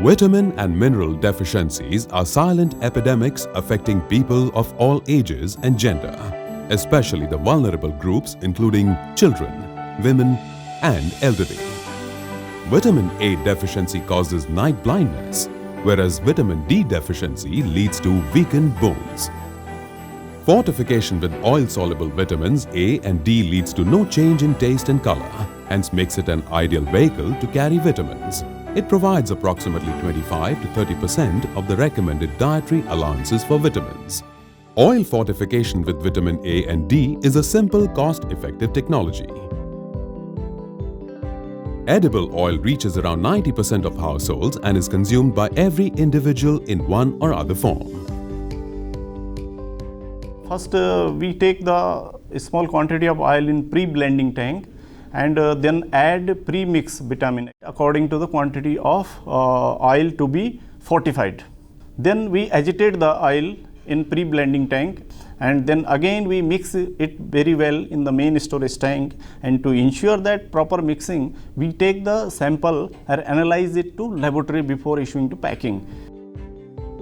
Vitamin and mineral deficiencies are silent epidemics affecting people of all ages and gender, especially the vulnerable groups including children, women and elderly. Vitamin A deficiency causes night blindness, whereas vitamin D deficiency leads to weakened bones. Fortification with oil-soluble vitamins A and D leads to no change in taste and color, hence makes it an ideal vehicle to carry vitamins. It provides approximately 25 to 30% of the recommended dietary allowances for vitamins. Oil fortification with vitamin A and D is a simple, cost-effective technology. Edible oil reaches around 90% of households and is consumed by every individual in one or other form. First, we take the small quantity of oil in pre-blending tank and then add pre-mix vitamin according to the quantity of oil to be fortified. Then we agitate the oil in pre-blending tank and then again we mix it very well in the main storage tank, and to ensure that proper mixing, we take the sample and analyze it to laboratory before issuing to packing.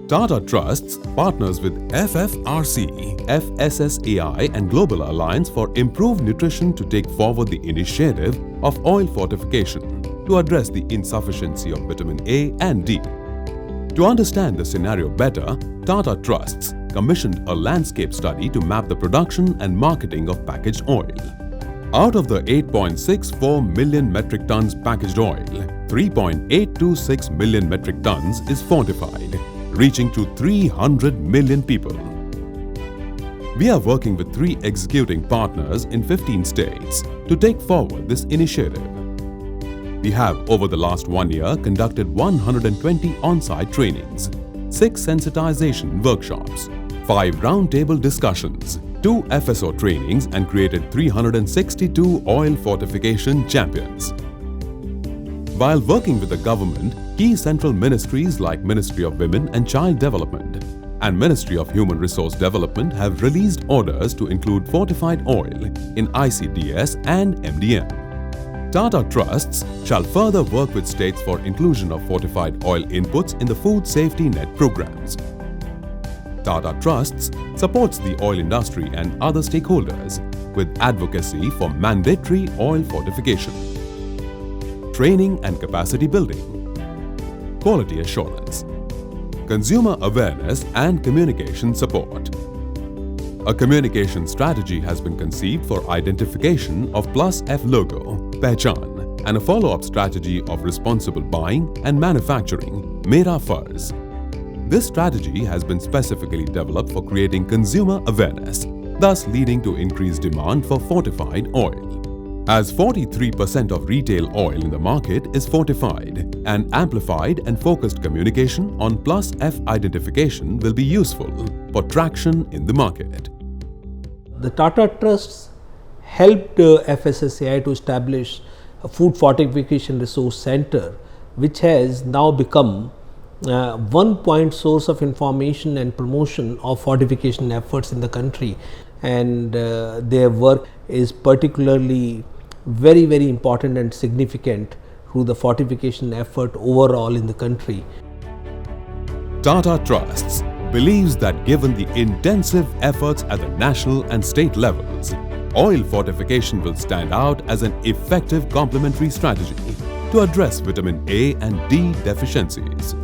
Tata Trusts partners with FFRC, FSSAI and Global Alliance for Improved Nutrition to take forward the initiative of oil fortification to address the insufficiency of vitamin A and D. To understand the scenario better, Tata Trusts commissioned a landscape study to map the production and marketing of packaged oil. Out of the 8.64 million metric tons packaged oil, 3.826 million metric tons is fortified, reaching to 300 million people. We are working with 3 executing partners in 15 states to take forward this initiative. We have over the last 1 year conducted 120 on-site trainings, 6 sensitization workshops, 5 roundtable discussions, 2 FSO trainings and created 362 oil fortification champions. While working with the government, key central ministries like Ministry of Women and Child Development and Ministry of Human Resource Development have released orders to include fortified oil in ICDS and MDM. Tata Trusts shall further work with states for inclusion of fortified oil inputs in the food safety net programs. Tata Trusts supports the oil industry and other stakeholders with advocacy for mandatory oil fortification, training and capacity building, quality assurance, consumer awareness and communication support. A communication strategy has been conceived for identification of +F logo, Pehchan, and a follow-up strategy of responsible buying and manufacturing, Mera Farz. This strategy has been specifically developed for creating consumer awareness, thus leading to increased demand for fortified oil. As 43% of retail oil in the market is fortified, and amplified and focused communication on +F identification will be useful for traction in the market. The Tata Trusts helped FSSAI to establish a Food Fortification Resource Center, which has now become one point source of information and promotion of fortification efforts in the country, and their work is particularly very important and significant to the fortification effort overall in the country. Tata Trusts believes that given the intensive efforts at the national and state levels, oil fortification will stand out as an effective complementary strategy to address vitamin A and D deficiencies.